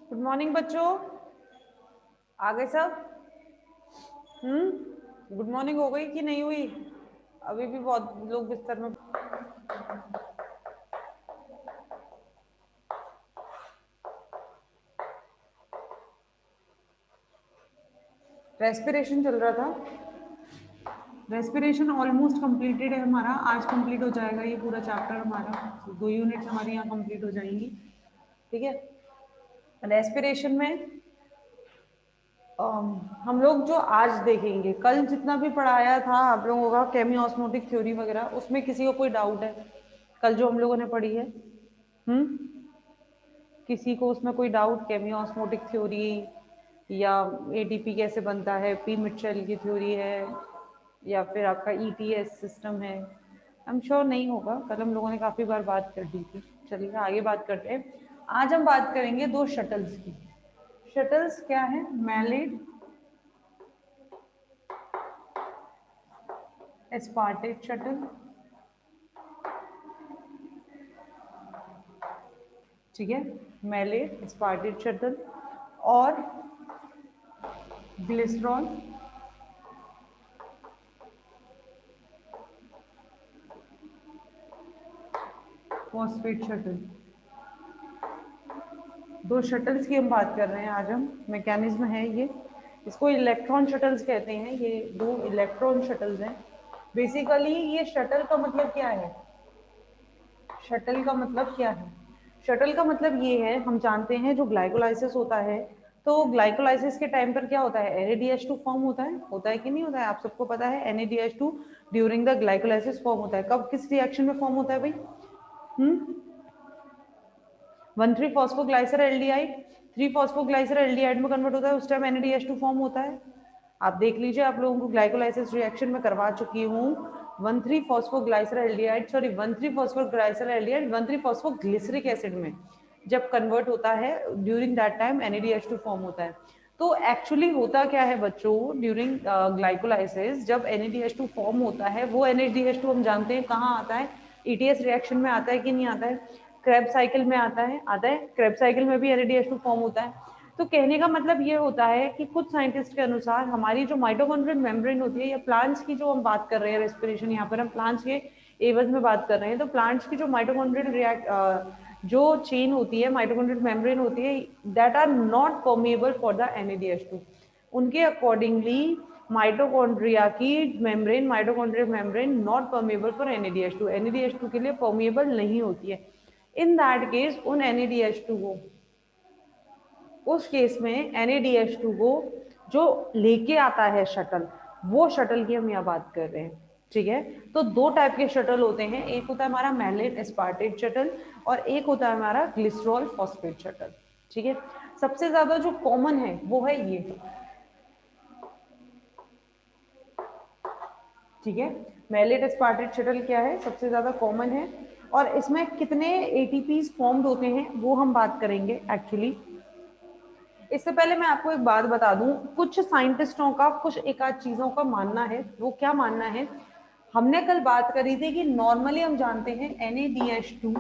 Good morning बच्चों, आ गए सब? गुड मॉर्निंग हो गई कि नहीं हुई? अभी भी बहुत लोग बिस्तर में। रेस्पिरेशन चल रहा था। रेस्पिरेशन ऑलमोस्ट कंप्लीटेड है हमारा, आज कंप्लीट हो जाएगा ये पूरा चैप्टर हमारा। 2 यूनिट्स हमारी यहाँ कंप्लीट हो जाएंगी। ठीक है, रेस्पिरेशन में हम लोग जो आज देखेंगे, कल जितना भी पढ़ाया था आप लोगों का केमी ऑस्मोटिक थ्योरी वगैरह, उसमें किसी को कोई डाउट है? कल जो हम लोगों ने पढ़ी है, किसी को उसमें कोई डाउट? केमी ऑस्मोटिक थ्योरी या एटीपी कैसे बनता है, पी मिचेल की थ्योरी है, या फिर आपका ईटीएस सिस्टम है? आई एम श्योर नहीं होगा, कल हम लोगों ने काफ़ी बार बात कर दी थी। चलिए आगे बात करते हैं। आज हम बात करेंगे दो शटल्स की। शटल्स क्या है? मैलिड एस्पार्टेट शटल, ठीक है, मैलेट एस्पार्टेट शटल, और ग्लिसरॉल फॉस्फेट शटल। दो शटल्स की हम बात कर रहे हैं आज हम। मैकेनिज्म है ये, इसको इलेक्ट्रॉन शटल्स कहते हैं। ये दो इलेक्ट्रॉन शटल्स हैं। बेसिकली ये शटल का मतलब क्या है? शटल का मतलब क्या है? शटल का मतलब ये है, हम जानते हैं जो ग्लाइकोलाइसिस होता है, तो ग्लाइकोलाइसिस के टाइम पर क्या होता है? NADH2 फॉर्म होता है कि नहीं होता है? आप सबको पता है NADH2 during the glycolysis form होता है। कब, किस रिएक्शन में फॉर्म होता है भाई? 1,3 फॉस्फोग्लाइसर एल्डिहाइड 3 फॉस्फोग्लाइसर एल्डिहाइड में कन्वर्ट होता है, उस टाइम NADH2 फॉर्म होता है। आप देख लीजिए, आप लोगों को ग्लाइकोलाइसिस रिएक्शन में करवा चुकी हूँ। 1,3 phosphoglyceraldehyde, sorry 1,3 phosphoglyceraldehyde 1,3 phosphoglyceric acid में जब कन्वर्ट होता है, during that time NADH2 form होता है। तो एक्चुअली होता क्या है बच्चों, ड्यूरिंग ग्लाइकोलाइसिस जब NADH2 फॉर्म होता है, वो NADH2 हम जानते हैं कहाँ आता है? ETS रिएक्शन में आता है कि नहीं आता है? क्रेब साइकिल में आता है, क्रेब साइकिल में भी NADH2 फॉर्म होता है। तो कहने का मतलब ये होता है कि कुछ साइंटिस्ट के अनुसार हमारी जो माइटोकॉन्ड्रियल मेम्ब्रेन होती है, या प्लांट्स की जो हम बात कर रहे हैं, रेस्पिरेशन यहाँ पर हम प्लांट्स के एवज में बात कर रहे हैं, तो प्लांट्स की जो माइटोकॉन्ड्रियल जो चेन होती है, माइटोकॉन्ड्रियल मेम्ब्रेन होती है, that are not permeable for the NADH2। उनके अकॉर्डिंगली माइटोकॉन्ड्रिया की membrane, mitochondrial membrane not permeable for NADH2, NADH2 के लिए परमिएबल नहीं होती है। इन दैट केस उन NADH2 को, उस केस में NADH2 को जो लेके आता है शटल, वो शटल की हम यहाँ बात कर रहे हैं। ठीक है, तो दो टाइप के शटल होते हैं, एक होता है हमारा मैलेट एस्पार्टेट शटल और एक होता है हमारा ग्लिसरॉल फॉस्फेट शटल। ठीक है, सबसे ज्यादा जो कॉमन है वो है ये। ठीक है, मैलेट एस्पार्टेट शटल क्या है? सबसे ज्यादा कॉमन है, और इसमें कितने ATPs फॉर्म्ड होते हैं वो हम बात करेंगे एक्चुअली। इससे पहले मैं आपको एक बात बता दूं, कुछ साइंटिस्टों का कुछ एक आध चीजों का मानना है। वो क्या मानना है? हमने कल बात करी थी कि नॉर्मली हम जानते हैं NADH2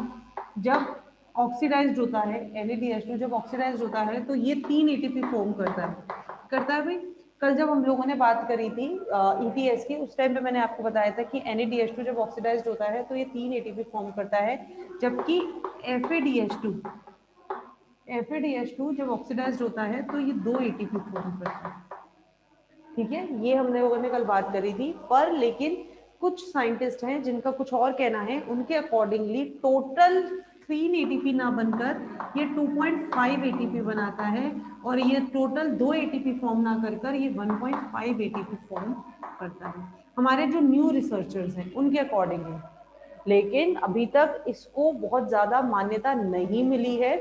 जब ऑक्सीडाइज्ड होता है, NADH2 जब ऑक्सीडाइज्ड होता है तो ये 3 ATP फॉर्म करता है भाई। कल जब हम लोगों ने बात करी थी ETS की, उस टाइम पे मैंने आपको बताया था कि NADH2 जब ऑक्सीडाइज्ड होता है तो ये 3 ATP फॉर्म करता है, जबकि FADH2 जब ऑक्सीडाइज्ड होता है तो ये 2 ATP फॉर्म करता है। ठीक है, ये हमने लोगों ने कल बात करी थी। पर लेकिन कुछ साइंटिस्ट हैं जिनका कुछ और कहना है, उनके अकॉर्डिंगली टोटल 3 ATP ना बनकर ये 2.5 ATP बनाता है, और ये टोटल 2 ATP फॉर्म ना कर ये 1.5 ATP फॉर्म करता है, हमारे जो न्यू रिसर्चर्स हैं उनके अकॉर्डिंगली। लेकिन अभी तक इसको बहुत ज्यादा मान्यता नहीं मिली है,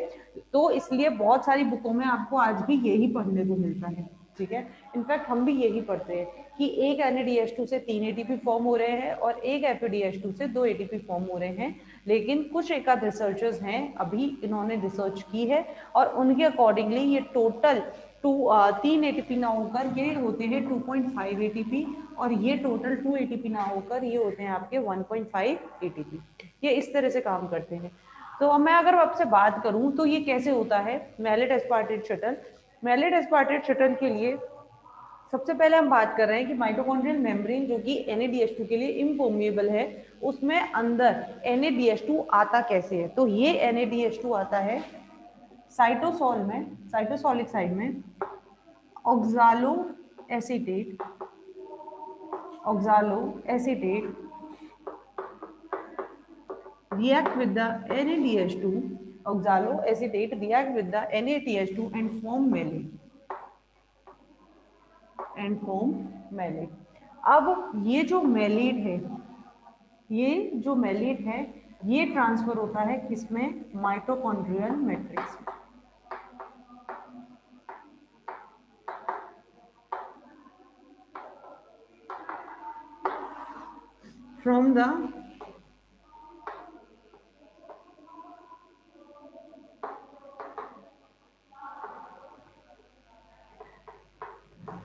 तो इसलिए बहुत सारी बुकों में आपको आज भी यही पढ़ने को मिलता है। ठीक है, इनफैक्ट हम भी यही पढ़ते हैं कि एक NADH2 से 3 ATP फॉर्म हो रहे हैं और एक FADH2 से 2 ATP फॉर्म हो रहे हैं। लेकिन कुछ एक आध रिसर्चर्स हैं, अभी इन्होंने रिसर्च की है और उनके अकॉर्डिंगली ये टोटल 3 एटीपी ना होकर ये होते हैं 2.5 एटीपी, और ये टोटल 2 एटीपी ना होकर ये होते हैं आपके 1.5 एटीपी। ये इस तरह से काम करते हैं। तो अब मैं अगर आपसे बात करूं तो ये कैसे होता है malate aspartate shuttle. Malate aspartate shuttle के लिए सबसे पहले हम बात कर रहे हैं कि माइटोकॉन्ड्रियल मेम्ब्रेन जो कि NADH2 के लिए इम्पोर्मिएबल है, उसमें अंदर NADH2 आता कैसे है। तो ये NADH2 आता है साइटोसोल में, साइटोसोलिक साइड में oxalo acetate, oxalo acetate react with the NADH2, oxaloacetate react with the NADH2 and form malate, and form malate। अब ये जो मैलेट है, ये जो मैलेट है ये ट्रांसफर होता है किसमें, माइटोकॉन्ड्रियल मैट्रिक्स में। From the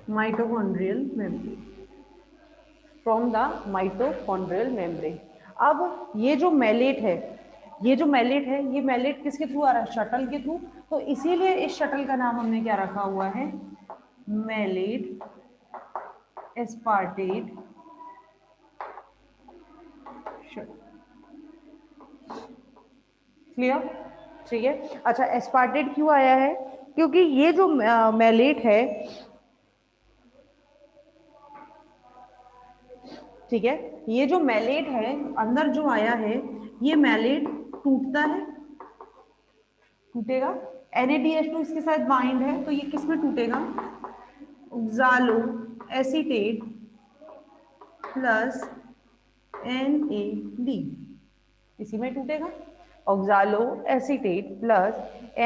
mitochondrial membrane, from the mitochondrial membrane. अब ये जो मैलेट है, ये जो मैलेट है, ये मैलेट किसके थ्रू आ रहा है, शटल के थ्रू। तो इसीलिए इस शटल का नाम हमने क्या रखा हुआ है, मैलेट एस्पार्टेट शटल। क्लियर, ठीक है। अच्छा, एस्पार्टेट क्यों आया है, क्योंकि ये जो मैलेट है, ठीक है, ये जो मैलेट है अंदर जो आया है, ये मैलेट टूटता है, टूटेगा। NADH2 इसके साथ बाइंड है तो ये किस में टूटेगा, ऑक्सालो एसीटेट प्लस NAD, इसी में टूटेगा, ऑक्सालो एसीटेट प्लस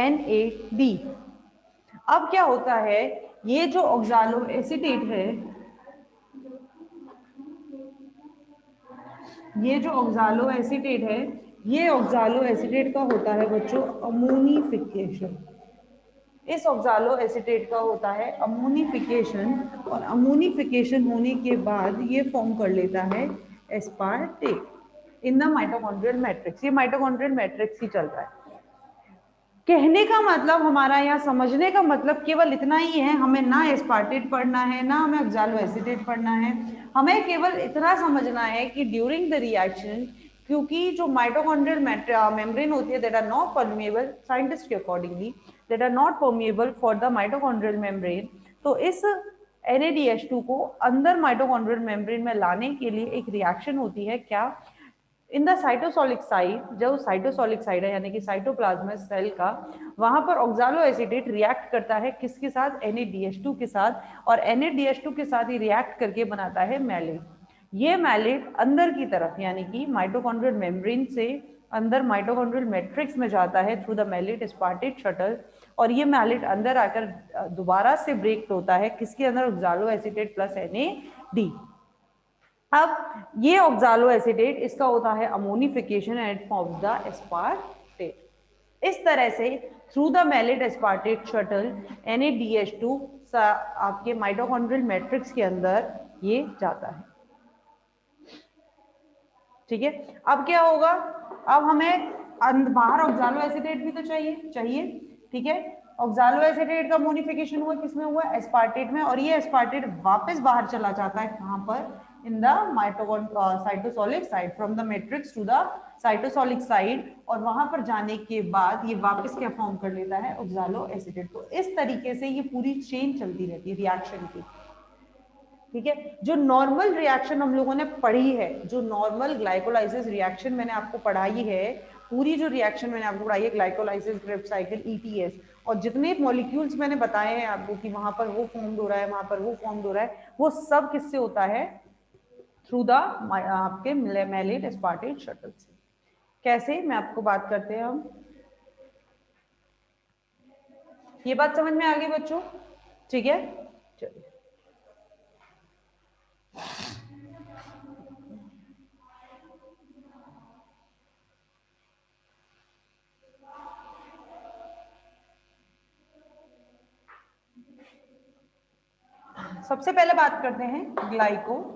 NAD। अब क्या होता है, ये जो ऑक्सालो एसीटेट है, ये जो ऑक्सालो एसीटेट है, ये ऑक्सालो एसीटेट का होता है बच्चों अमोनिफिकेशन। इस ऑक्सालो एसीटेट का होता है अमोनिफिकेशन, और अमोनिफिकेशन होने के बाद ये फॉर्म कर लेता है aspartate in the mitochondrial matrix. ये माइटोकॉन्ड्रियल मैट्रिक्स ही चल रहा है। कहने का मतलब, हमारा यहाँ समझने का मतलब केवल इतना ही है, हमें ना एस्पार्टेट पढ़ना है ना हमें ऑक्सालो एसीटेट पढ़ना है। हमें केवल इतना समझना है कि ड्यूरिंग द रिएक्शन, क्योंकि जो माइटोकॉन्ड्रियल मेम्ब्रेन होती है that are not permeable, scientist के accordingly that are not permeable for the mitochondrial membrane, तो इस NADH2 को अंदर माइटोकॉन्ड्रियल मेम्ब्रेन में लाने के लिए एक रिएक्शन होती है, क्या, इन द साइटोसोलिक साइड, जो साइटोसोलिक साइड है यानी कि साइटोप्लाज्म सेल का, वहां पर ऑक्सालो एसीटेट रिएक्ट करता है किसके साथ, NADH2 के साथ, और NADH2 के साथ ही रिएक्ट करके बनाता है मैलेट। ये मैलेट अंदर की तरफ यानी कि माइटोकॉन्ड्रियल मेम्ब्रेन से अंदर माइटोकॉन्ड्रियल मैट्रिक्स में जाता है through the malate aspartate shuttle, और ये मैलेट अंदर आकर दोबारा से ब्रेक होता है किसके अंदर, ऑक्सालो एसीटेट प्लस NAD। अब ये ऑक्सालो एसीटेट, इसका होता है ammonification and forms the aspartate. इस तरह से through the malate aspartate shuttle NADH2 आपके माइटोकॉन्ड्रियल मैट्रिक्स के अंदर ये जाता है। ठीक है, अब क्या होगा, अब हमें बाहर ऑक्सालो एसीटेट भी तो चाहिए। ठीक है, ऑक्सालो एसीटेट का मोनिफिकेशन हुआ किसमें हुआ, एस्पार्टेट में, और ये एस्पार्टेट वापस बाहर चला जाता है कहां पर, in the cytosolic side, from the matrix to the cytosolic side, और वहां पर जाने के बाद ये वापस क्या फॉर्म कर लेता है, ऑक्सालो एसीटेट को। इस तरीके से ये पूरी चेन चलती रहती है रिएक्शन की। ठीक है, जो नॉर्मल रिएक्शन हम लोगों ने पढ़ी है, जो नॉर्मल ग्लाइकोलाइसिस रिएक्शन मैंने आपको पढ़ाई है, पूरी जो रिएक्शन मैंने आपको पढ़ाई है, ग्लाइकोलाइसिस, क्रेब्स साइकिल, ETS, और जितने मॉलिक्यूल्स मैंने बताए हैं आपको कि वहां पर वो फॉर्म हो रहा है, वहां पर वो फॉर्म हो रहा है, वो सब किससे होता है, थ्रू द आपके मैलेट एस्पार्टेट शटल से। कैसे, मैं आपको बात करते हैं हम, ये बात समझ में आ गई बच्चों, ठीक है, चलिए। सबसे पहले बात करते हैं ग्लाइकोलाइसिस।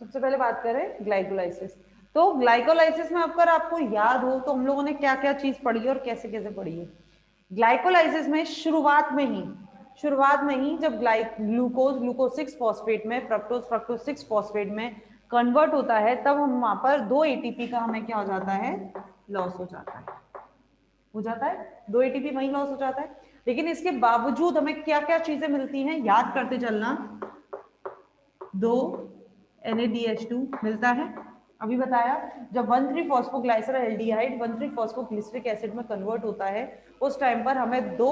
सबसे पहले बात करें ग्लाइकोलाइसिस। तो ग्लाइकोलाइसिस में अगर आपको याद हो तो हम लोगों ने क्या क्या चीज पढ़ी है और कैसे कैसे पढ़ी है। ग्लाइकोलाइसिस में शुरुआत में ही जब ग्लूकोज 6 फॉस्फेट में फ्रक्टोज 6 फॉस्फेट में कन्वर्ट होता है, तब हम वहां पर 2 एटीपी का हमें क्या हो जाता है, लॉस हो जाता है। 2 एटीपी वहीं लॉस हो जाता है। लेकिन इसके बावजूद हमें क्या क्या चीजें मिलती हैं, याद करते चलना। 2 NADH2 मिलता है, अभी बताया। जब 1,3 फॉस्फोग्लाइसरल्डिहाइड 1,3 फॉस्फोग्लिसरिक एसिड में कन्वर्ट होता है, उस टाइम पर हमें 2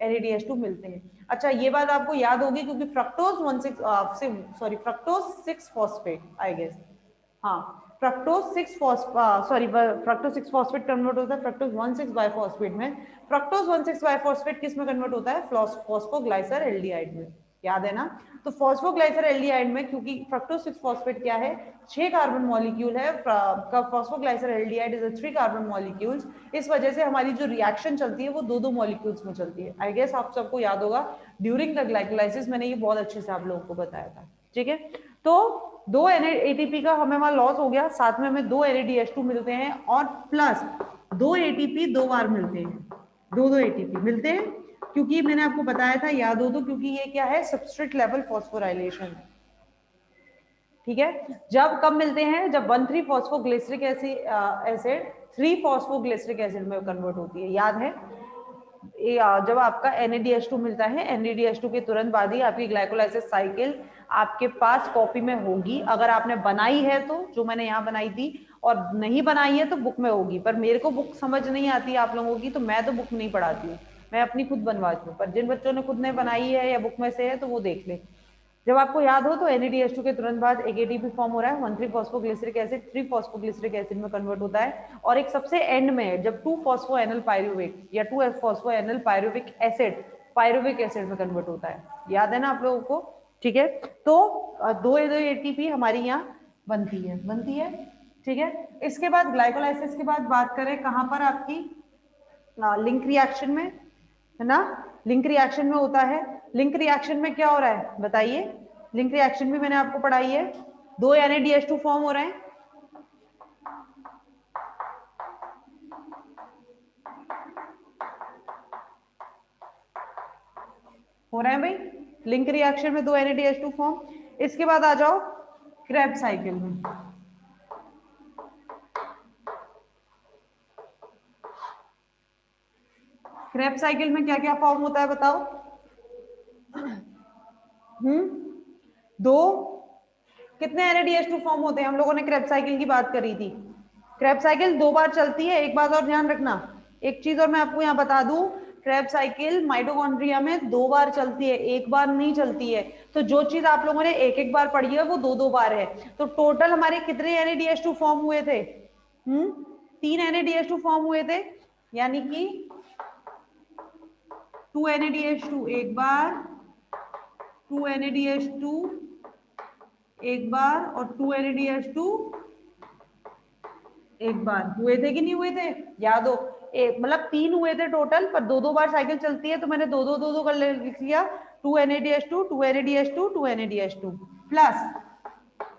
NADH2 मिलते हैं। अच्छा, ये बात आपको याद होगी क्योंकि फ्रक्टोज 6 फॉस्फेट, आई गेस, हाँ, फ्रक्टोज 6 फॉस्फेट कन्वर्ट होता है फ्रक्टोज 1,6 बाइफॉस्फेट में। फ्रक्टोज 1,6 बाइफॉस्फेट किस में कन्वर्ट होता है, फॉस्फोग्लाइसरल्डिहाइड में, याद है ना। तो फॉस्फोग्लाइसरल्डिहाइड में क्योंकि फ्रक्टोज 6 फॉस्फेट क्या है, 6 कार्बन मॉलिक्यूल है, फॉस्फोग्लाइसरल्डिहाइड इज 3 कार्बन मॉलिक्यूल्स। इस वजह से हमारी जो रिएक्शन चलती है वो 2 मॉलिक्यूल्स में चलती है। आई गेस आप सबको याद होगा, ड्यूरिंग द ग्लाइकोलाइसिस मैंने ये बहुत अच्छे से आप लोगों को बताया था। ठीक है, तो 2 एटीपी का हमें वहां लॉस हो गया, साथ में हमें 2 NADH2 मिलते हैं और प्लस 2 एटीपी 2 बार मिलते हैं, 2 एटीपी मिलते हैं। क्योंकि मैंने आपको बताया था, याद हो तो, क्योंकि ये क्या है, सबस्ट्रेट लेवल फॉस्फोराइलेशन। ठीक है, जब कब मिलते हैं, जब 1,3 फॉस्फोग्लिसरिक एसिड 3 फॉस्फोग्लिसरिक एसिड में कन्वर्ट होती है, याद है। जब आपका NADH2 मिलता है, NADH2 के तुरंत बाद ही आपकी ग्लाइकोलाइसिस साइकिल आपके पास कॉपी में होगी। अगर आपने बनाई है तो, जो मैंने यहाँ बनाई थी, और नहीं बनाई है तो बुक में होगी। पर मेरे को बुक समझ नहीं आती आप लोगों की, तो मैं तो बुक नहीं पढ़ाती हूँ, मैं अपनी खुद बनवाती हूँ। पर जिन बच्चों ने खुद ने बनाई है या बुक में से है तो वो देख ले। जब आपको याद हो तो NADH2 के तुरंत बाद एक एटीपी फॉर्म हो रहा है, 1,3 फॉस्फोग्लिसरिक एसिड 3 फॉस्फोग्लिसरिक एसिड में कन्वर्ट होता है। और एक सबसे एंड में जब 2 फॉस्फोएनल पायरुविक या 2 फॉस्फोएनल पायरुविक एसिड पायरुविक एसिड में कन्वर्ट होता है, याद है ना आप लोगों को। ठीक है, तो 2 एटीपी हमारी यहाँ बनती है। ठीक है, इसके बाद ग्लाइकोलाइसिस के बाद बात करें कहाँ पर, आपकी लिंक रिएक्शन में, है ना। लिंक रिएक्शन में होता है। लिंक रिएक्शन में क्या हो रहा है बताइए, लिंक रिएक्शन भी मैंने आपको पढ़ाई है। 2 NADH2 फॉर्म हो रहे हैं, भाई, लिंक रिएक्शन में 2 NADH2 फॉर्म। इसके बाद आ जाओ क्रेब्स साइकिल में। क्रेब्स साइकिल में क्या क्या फॉर्म होता है बताओ। 2 कितने NADH2 फॉर्म होते हैं, हम लोगों ने क्रेब्स साइकिल की बात करी थी। क्रेब्स साइकिल 2 बार चलती है। एक बात और ध्यान रखना, एक चीज और मैं आपको यहाँ बता दूं, क्रेब्स साइकिल माइटोकॉन्ड्रिया में 2 बार चलती है, 1 बार नहीं चलती है। तो जो चीज आप लोगों ने 1 बार पढ़ी है वो 2 बार है। तो टोटल हमारे कितने NADH2 फॉर्म हुए थे, 3 NADH2 फॉर्म हुए थे, यानी कि 2 NADH2 एक बार, 2 NADH2 एक बार और 2 NADH2 एक बार। हुए थे कि नहीं हुए थे, याद हो, मतलब 3 हुए थे टोटल, पर 2 बार साइकिल चलती है तो मैंने 2 कर लिख लिया। 2 NADH2 2 NADH2 2 NADH2 plus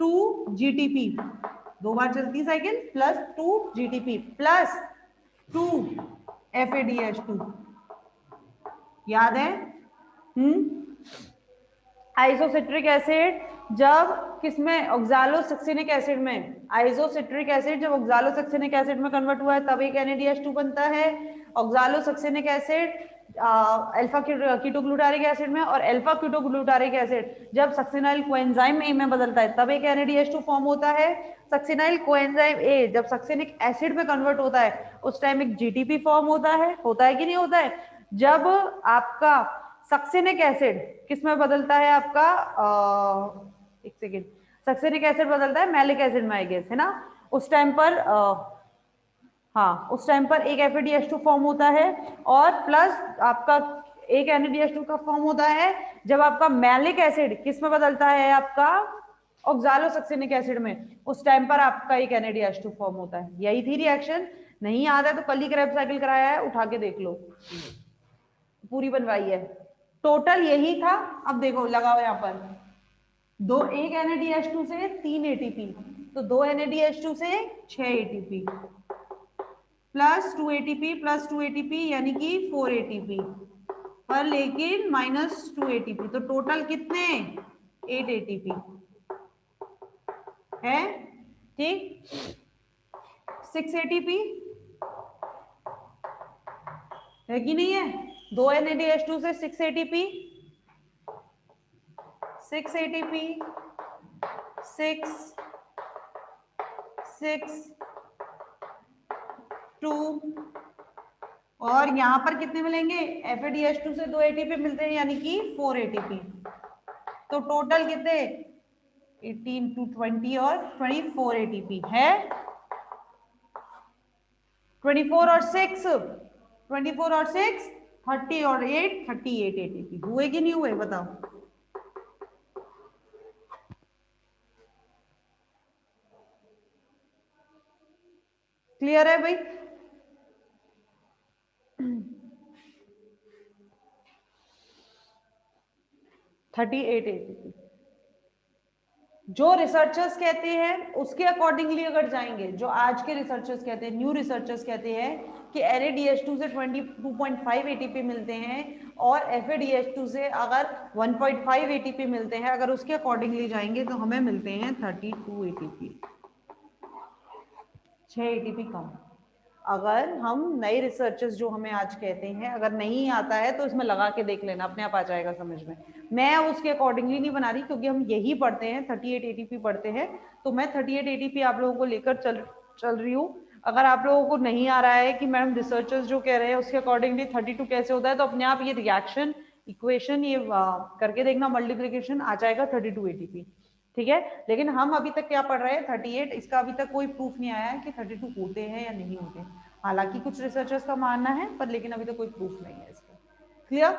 2 GTP, 2 बार चलती है cycle, plus 2 GTP plus 2 FADH2, याद है। आइसोसिट्रिक एसिड जब किसमें, ऑक्सालोसक्सिनिक एसिड में, आइसोसिट्रिक एसिड जब ऑक्सालोसक्सिनिक एसिड में कन्वर्ट हुआ है तब एक NADH2 बनता है। ऑक्सालोसक्सिनिक एसिड अल्फा कीटोग्लूटारिक एसिड में, और अल्फा कीटोग्लूटारिक एसिड जब सक्सिनाइल कोएंजाइम ए में बदलता है तब एक NADH2 फॉर्म होता है। सक्सिनाइल कोएंजाइम ए जब सक्सिनिक एसिड में कन्वर्ट होता है उस टाइम एक GTP फॉर्म होता है कि नहीं होता है। जब आपका सक्सिनिक एसिड किस में बदलता है आपका, एक सेकेंड, सक्सिनिक एसिड बदलता है मैलिक एसिड में, आई गेस, है ना। उस टाइम पर हाँ, उस टाइम पर एक FADH2 फॉर्म होता है, और प्लस आपका एक NADH2 का फॉर्म होता है जब आपका मैलिक एसिड किस में बदलता है, आपका ऑक्सालोसक्सिनिक एसिड में। उस टाइम पर आपका एक NADH2 फॉर्म होता है। यही थी रिएक्शन। नहीं याद है तो कल ही क्रेब्स साइकिल कराया है, उठा के देख लो। पूरी बनवाई है, टोटल यही था। अब देखो लगाओ यहाँ पर, दो, एक NADH2 से 3 ATP, तो 2 NADH2 से 6 ATP plus 2 ATP plus 2 ATP यानी कि 4 ATP पर लेकिन माइनस 2 ATP, तो टोटल कितने 8 ATP है, ठीक। 6 ATP है कि नहीं है, 2 NADH2 से 6 ATP, 6 ATP 6 6 2, और यहां पर कितने मिलेंगे, FADH2 से 2 ATP मिलते हैं यानी कि 4 ATP, तो टोटल कितने 18 टू 20 और 24 ATP है, 24 और 6 24 और 6 30 और 8 38 ATP हुए कि नहीं हुए बताओ। क्लियर है भाई। थर्टी एट ATP जो रिसर्चर्स कहते हैं उसके अकॉर्डिंगली अगर जाएंगे, जो आज के रिसर्चर्स कहते हैं, न्यू रिसर्चर्स कहते हैं कि NADH2 से 22.5 ATP मिलते हैं और FADH2 से अगर 1.5 ATP मिलते हैं, अगर उसके अकॉर्डिंगली जाएंगे तो हमें मिलते हैं 32 ATP, 6 ATP कम। अगर हम नए रिसर्चर्स जो हमें आज कहते हैं, अगर नहीं आता है तो इसमें लगा के देख लेना, अपने आप आ जाएगा समझ में। मैं उसके अकॉर्डिंगली नहीं बना रही क्योंकि हम यही पढ़ते हैं, 38 ATP पढ़ते हैं, तो मैं 38 ATP आप लोगों को लेकर चल रही हूँ। अगर आप लोगों को नहीं आ रहा है कि मैडम रिसर्चर्स जो कह रहे हैं उसके अकॉर्डिंगली 32 कैसे होता है, तो अपने आप ये रिएक्शन इक्वेशन ये करके देखना, मल्टीप्लीकेशन आ जाएगा 32 ATP, ठीक है। लेकिन हम अभी तक क्या पढ़ रहे हैं 38, इसका अभी तक कोई प्रूफ नहीं आया है कि 32 होते हैं या नहीं होते, हालांकि कुछ रिसर्चर्स का मानना है पर लेकिन अभी तक कोई प्रूफ नहीं है इसका। क्लियर।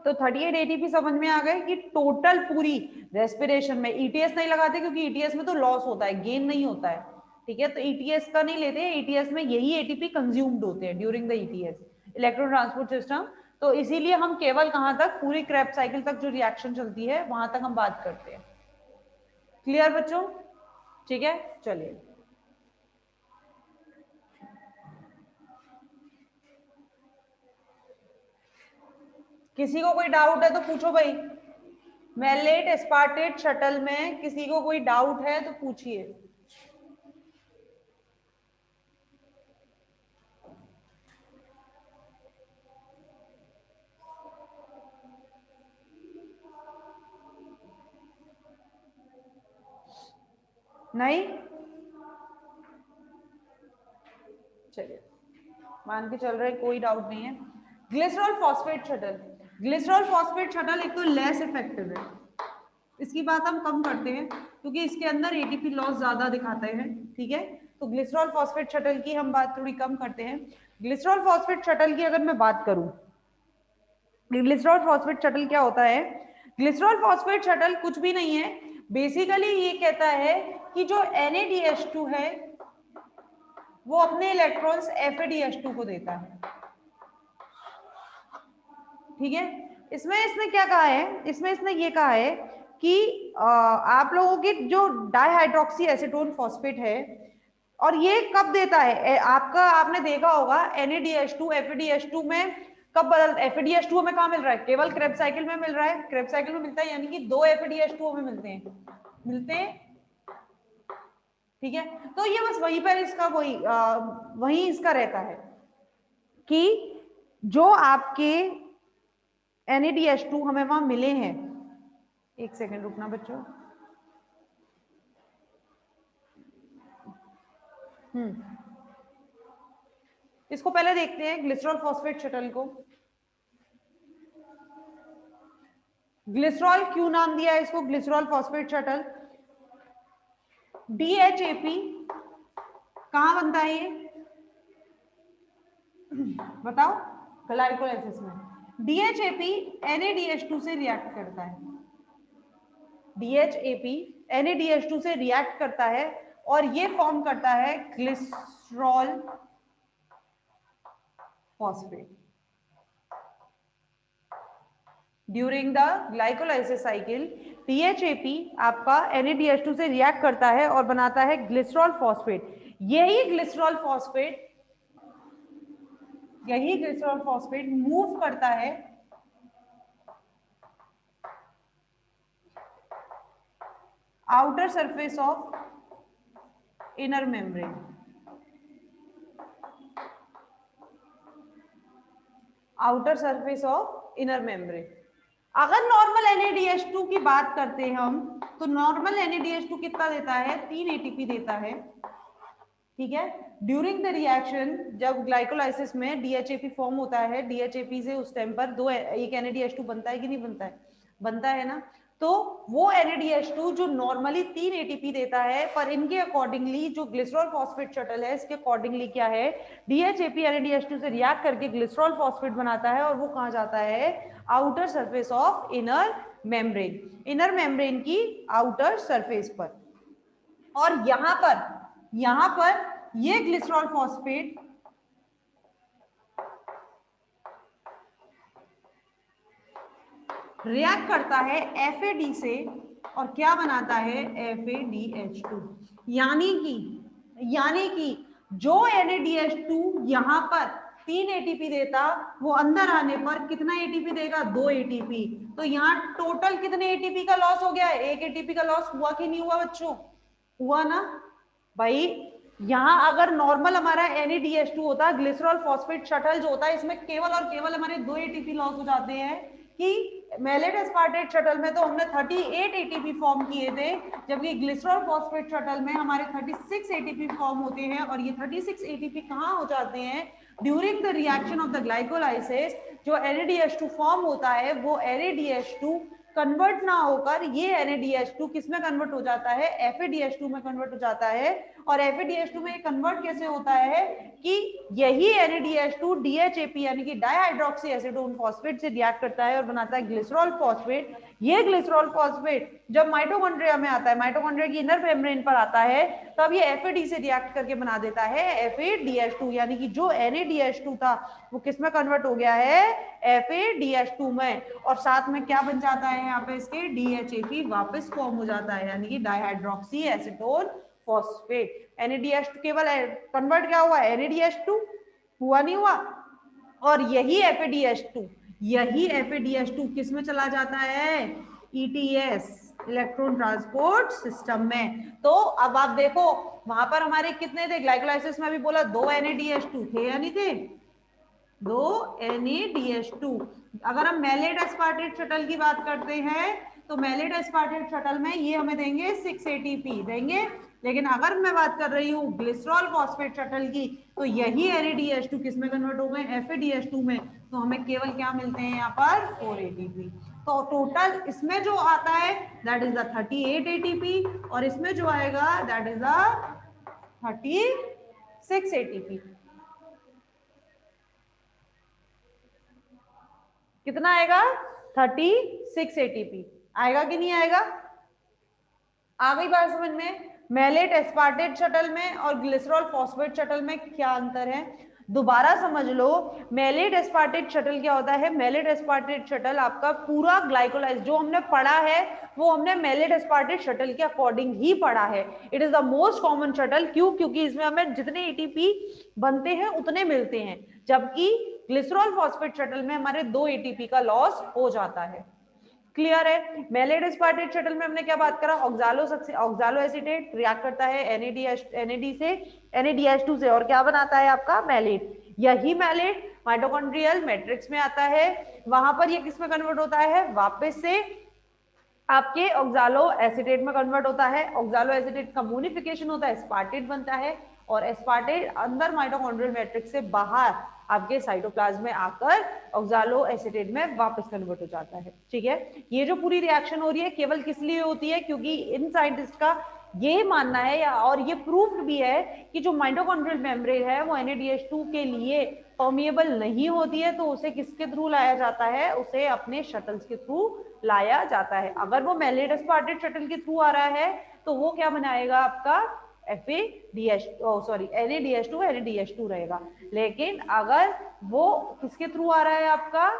तो 38 ATP समझ में आ गए कि टोटल पूरी रेस्पिरेशन में, ETS नहीं लगाते क्योंकि ETS में तो लॉस होता है, गेन नहीं होता है, ठीक है, तो ETS का नहीं लेते हैं, ETS में यही ATP कंज्यूम्ड होते हैं during the ETS, electron transport system. तो इसीलिए हम केवल कहां तक, पूरी क्रेब्स साइकिल तक जो रिएक्शन चलती है वहां तक हम बात करते हैं। क्लियर बच्चों, ठीक है, चलिए। किसी को कोई डाउट है तो पूछो भाई, मैलेट एस्पार्टेट शटल में किसी को कोई डाउट है तो पूछिए। नहीं, चलिए मान के चल रहे कोई डाउट नहीं है। Glycerol phosphate shuttle, glycerol phosphate shuttle एक तो लेस इफेक्टिव है, इसकी बात हम कम करते हैं क्योंकि इसके अंदर ATP लॉस ज्यादा दिखाते हैं, ठीक है। तो ग्लिसरॉल फॉस्फेट शटल की हम बात थोड़ी कम करते हैं। ग्लिसरॉल फॉस्फेट शटल की अगर मैं बात करूं, ग्लिसरॉल फॉस्फेट शटल क्या होता है, ग्लिसरॉल फॉस्फेट शटल कुछ भी नहीं है, बेसिकली ये कहता है कि जो NADH2 है वो अपने इलेक्ट्रॉन्स FADH2 को देता है, ठीक है। इसमें इसने क्या कहा है, इसमें इसने ये कहा है कि आप लोगों की जो डाइहाइड्रोक्सी एसीटोन फॉस्फेट है, और ये कब देता है आपका, आपने देखा होगा NADH2 FADH2 में कब बदल, FADH2 हमें कहाँ मिल रहा है, केवल क्रेब्स साइकिल में मिल रहा है, क्रेब्स साइकिल में मिलता है यानी कि 2 FADH2 हमें मिलते हैं, ठीक है। तो ये बस वहीं पर इसका वही इसका रहता है कि जो आपके NADH2 हमें वहां मिले हैं, एक सेकंड रुकना बच्चों, इसको पहले देखते हैं ग्लिसरॉल फॉस्फेट शटल को। ग्लिसरॉल क्यों नाम दिया है इसको, ग्लिसरॉल फॉस्फेट शटल, DHAP कहां बनता है ये बताओ, ग्लाइकोलाइसिस में। DHAP NADH2 से रिएक्ट करता है, DHAP NADH2 से रिएक्ट करता है और ये फॉर्म करता है glycerol phosphate, during the glycolysis cycle DHAP आपका NADH2 से रिएक्ट करता है और बनाता है ग्लिसरॉल फॉस्फेट। यही ग्लिसरॉल फॉस्फेट मूव करता है outer surface of inner membrane. Outer surface of inner membrane. अगर नॉर्मल NADH2 की बात करते हैं हम, तो नॉर्मल NADH2 कितना देता है? 3 ATP देता है, ठीक है। ड्यूरिंग द रिएक्शन जब ग्लाइकोलाइसिस में DHAP फॉर्म होता है, DHAP से उस टाइम पर एक NADH2 बनता है कि नहीं बनता है? बनता है ना। तो वो NADH2 जो नॉर्मली 3 ATP देता है, पर इनके अकॉर्डिंगली जो ग्लिसरॉल फॉस्फेट शटल है, इसके अकॉर्डिंगली क्या है, DHAP NADH2 से रिएक्ट करके ग्लिसरॉल फॉस्फेट बनाता है और वो कहाँ जाता है? Outer surface of inner membrane की आउटर सरफेस पर। और यहां पर ये ग्लिसरॉल फॉस्फेट रिएक्ट करता है FAD से और क्या बनाता है? FADH2। यानी कि जो NADH2 यहां पर 3 ATP देता, वो अंदर आने पर कितना ATP देगा? 2 ATP। तो यहाँ टोटल कितने ATP का लॉस हो गया है? 1 ATP का लॉस हुआ कि नहीं हुआ बच्चों? हुआ ना भाई। यहां अगर नॉर्मल हमारा NADH2 होता, ग्लिसरॉल फॉस्फेट शटल जो होता है, इसमें केवल और केवल हमारे 2 ATP लॉस हो जाते हैं। कि मैलेट एस्पार्टेट शटल में तो हमने 38 ATP फॉर्म किए थे, जबकि ग्लिसरॉल फॉस्फेट शटल में हमारे 36 ATP फॉर्म होते हैं। और ये 36 ATP कहाँ हो जाते हैं? During the reaction of the glycolysis जो NADH2 फॉर्म होता है, वो NADH2 कन्वर्ट ना होकर ये NADH2 किस में कन्वर्ट हो जाता है? FADH2 में कन्वर्ट हो जाता है। और FADH2 में कन्वर्ट कैसे होता है कि यही NADH2 DHAP यानी कि डाइहाइड्रोक्सी एसीटोन फॉस्फेट से रिएक्ट करता है और बनाता है ग्लिसरॉल फॉस्फेट। ये ग्लिसरॉल फॉस्फेट जब माइटोकॉन्ड्रिया में आता है, माइटोकॉन्ड्रिया की इनर मेम्ब्रेन पर आता है, तब ये FAD से रिएक्ट करके बना देता है FADH2। यानी कि जो NADH2 था वो किस में कन्वर्ट हो गया है? FADH2 में। और साथ में क्या बन जाता है यहाँ पे? इसके DHAP वापस फॉर्म हो जाता है, यानी कि डाइहाइड्रोक्सी एसीटोन फॉस्फेट। NADH2 केवल कन्वर्ट क्या हुआ? NADH2 हुआ, नहीं हुआ। और यही FADH2 किस में चला जाता है? ETS इलेक्ट्रॉन ट्रांसपोर्ट सिस्टम में। तो अब आप देखो वहां पर हमारे कितने थे? ग्लाइकोलाइसिस में भी बोला 2 NADH2 थे या नहीं थे? 2 NADH2। अगर हम मैलेट एस्पार्टेट शटल की बात करते हैं, तो मैलेट एस्पार्टेट शटल में ये हमें देंगे 6 ATP देंगे। लेकिन अगर मैं बात कर रही हूँ ग्लिसरॉल फॉस्फेट शटल की, तो यही NADH2 किस में कन्वर्ट हो गए? FADH2 में। तो हमें केवल क्या मिलते हैं यहाँ पर? 4 ATP। तो टोटल इसमें जो आता है दैट इज द 38 ATP, और इसमें जो आएगा दैट इज द 36 ATP। कितना आएगा? 36 ATP आएगा कि नहीं आएगा? आ गई बात समझ में? मैलेट एस्पार्टेट शटल में और ग्लिसरॉल फॉस्फेट शटल में क्या अंतर है? दोबारा समझ लो। मैलेट एस्पार्टेट शटल क्या होता है? मैलेट एस्पार्टेट शटल आपका पूरा ग्लाइकोलाइज जो हमने पढ़ा है, वो हमने मैलेट एस्पार्टेट शटल के अकॉर्डिंग ही पढ़ा है। It is the most common shuttle. क्यों? क्योंकि इसमें हमें जितने ATP बनते हैं उतने मिलते हैं, जबकि ग्लिसरॉल फॉस्फेट शटल में हमारे 2 ATP का लॉस हो जाता है। क्लियर है? मैलेट एस्पार्टेट शटल में हमने क्या बात करा? ऑक्सालो एसीटेट रिएक्ट करता है NADH2 से और क्या बनाता है आपका? मैलेट। यही मैलेट माइटोकॉन्ड्रियल मैट्रिक्स में आता है, वहां पर ये किस में कन्वर्ट होता है? वापस से आपके ऑक्सालो एसीटेट में कन्वर्ट होता है। ऑक्सालो एसीटेट का मोनिफिकेशन होता है, एस्पार्टेट बनता है, और एस्पार्टेट अंदर माइटोकॉन्ड्रियल मैट्रिक्स से बाहर आपके साइटोप्लाज्म में आकर ऑक्सालो एसीटेट में वापस कन्वर्ट हो जाता है। ठीक है, ये जो पूरी रिएक्शन हो रही है केवल किस लिए होती है? क्योंकि इन साइंटिस्ट का ये मानना है और ये प्रूफ भी है कि जो माइटोकॉन्ड्रियल मेम्ब्रेन है वो NADH2 के लिए परमिएबल नहीं होती है, तो उसे किसके थ्रू लाया जाता है? उसे अपने शटल्स के थ्रू लाया जाता है। अगर वो मैलेट एस्पार्टेट शटल के थ्रू आ रहा है तो वो क्या बनाएगा आपका? NADH2 रहेगा। लेकिन अगर वो किसके थ्रू आ रहा है आपका?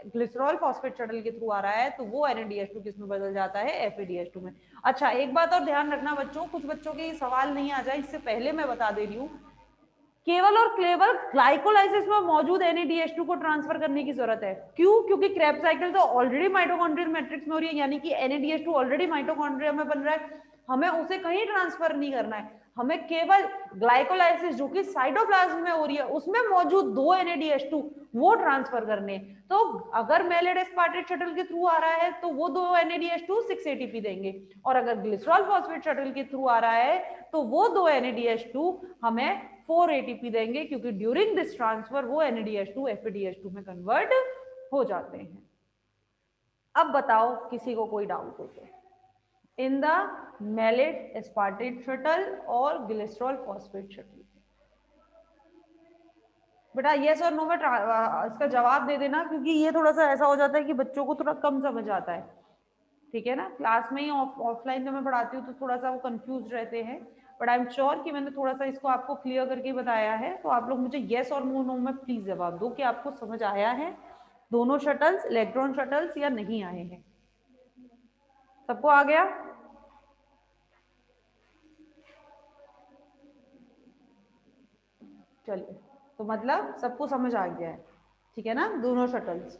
ग्लिसरॉल फॉस्फेट शटल के थ्रू आ रहा है तो वो NADH2 किस में बदल जाता है, FADH2 में। अच्छा एक बात और ध्यान रखना बच्चों, कुछ बच्चों के सवाल नहीं आ जाए इससे पहले मैं बता दे रही हूँ, केवल और केवल ग्लाइकोलाइसिस में मौजूद NADH2 को ट्रांसफर करने की जरूरत है। क्यों? क्योंकि क्रेब्स साइकिल तो ऑलरेडी माइटोकॉन्ड्रियल मैट्रिक्स में हो रही है, यानी कि NADH2 ऑलरेडी माइटोकॉन्ड्रिया में बन रहा है, हमें उसे कहीं ट्रांसफर नहीं करना है, हमें केवल ग्लाइकोलाइसिस जो कि साइटोप्लाज्म में हो रही है उसमें मौजूद 2 NADH2 वो ट्रांसफर करने। तो अगर मेलेड एस्पार्टेट शटल के थ्रू आ रहा है तो वो 2 NADH2 6 ATP देंगे, और अगर ग्लिसरॉल फॉस्फेट शटल के थ्रू आ रहा है तो वो 2 NADH2 हमें 4 ATP देंगे, क्योंकि ड्यूरिंग दिस ट्रांसफर वो NADH2 FADH2 में कन्वर्ट हो जाते हैं। अब बताओ किसी को कोई डाउट हो तो, in the malate aspartate shuttle और ग्लिसरॉल फॉस्फेट शटल। बेटा यस और नो में इसका जवाब दे देना, क्योंकि ये थोड़ा सा ऐसा हो जाता है कि बच्चों को थोड़ा कम समझ आता है, ठीक है ना। क्लास में ही ऑफलाइन जब मैं पढ़ाती हूँ तो थोड़ा सा वो कंफ्यूज रहते हैं, बट आई एम श्योर कि मैंने थोड़ा सा इसको आपको क्लियर करके बताया है। तो आप लोग मुझे येस और नो में प्लीज जवाब दो कि आपको समझ आया है दोनों शटल्स, इलेक्ट्रॉन शटल्स, या नहीं आए हैं। सबको आ गया? चलिए, तो मतलब सबको समझ आ गया है, ठीक है ना, दोनों शटल्स।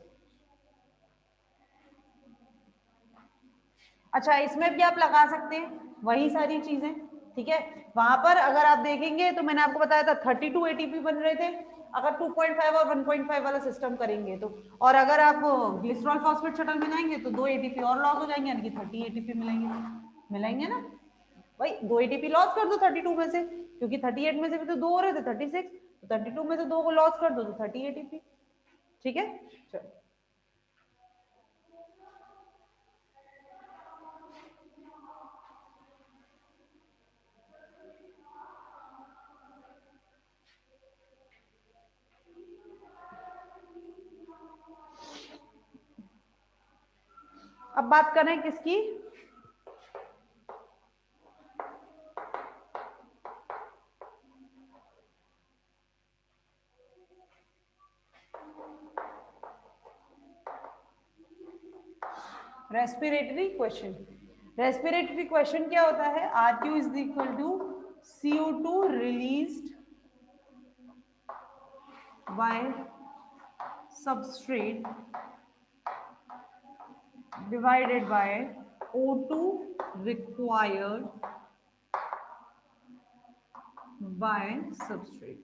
अच्छा इसमें भी आप लगा सकते हैं वही सारी चीजें, ठीक है। वहां पर अगर आप देखेंगे तो मैंने आपको बताया था 32 ATP बन रहे थे, अगर 2.5 और 1.5 वाला सिस्टम करेंगे तो, और अगर आप ग्लिसरॉल फॉस्फेट शटल मिलाएंगे तो 2 ATP और लॉस हो जाएंगे, यानी कि 30 ATP मिलेंगे, मिलेंगे ना भाई। 2 ATP लॉस कर दो 32 में से, क्योंकि 38 में से भी तो 2 हो रहे थे 36, तो 32 में से 2 को लॉस कर दो तो 30 ATP, ठीक है। चलो अब बात करें किसकी, रेस्पिरेटरी क्वेश्चन। रेस्पिरेटरी क्वेश्चन क्या होता है, RQ is equal to CO2 released by substrate divided by O2 required by substrate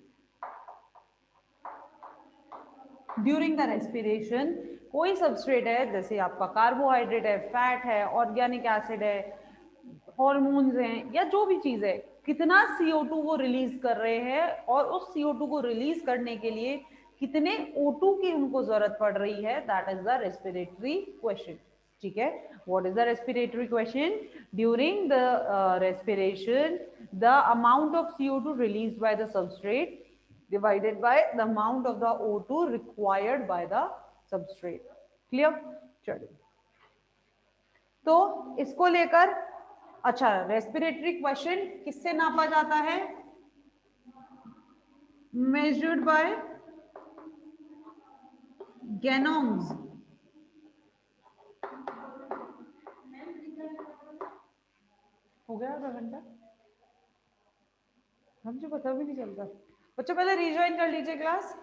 during the respiration. कोई सबस्ट्रेट है, जैसे आपका कार्बोहाइड्रेट है, फैट है, ऑर्गेनिक एसिड है, हॉर्मोन्स हैं, या जो भी चीज है, कितना CO2 वो रिलीज कर रहे हैं, और उस CO2 को रिलीज करने के लिए कितने O2 की उनको जरूरत पड़ रही है, that is the respiratory question, ठीक है। What is the respiratory question? During the respiration the amount of CO2 released by the substrate divided by the amount of the O2 required by the substrate. Clear? चलिए, तो इसको लेकर, अच्छा respiratory question किससे नापा जाता है? मेजर्ड बाय गैनोम्स। हो गया आधा घंटा, मुझे पता भी नहीं चलता। बच्चों पहले रिज्वाइन कर लीजिए क्लास।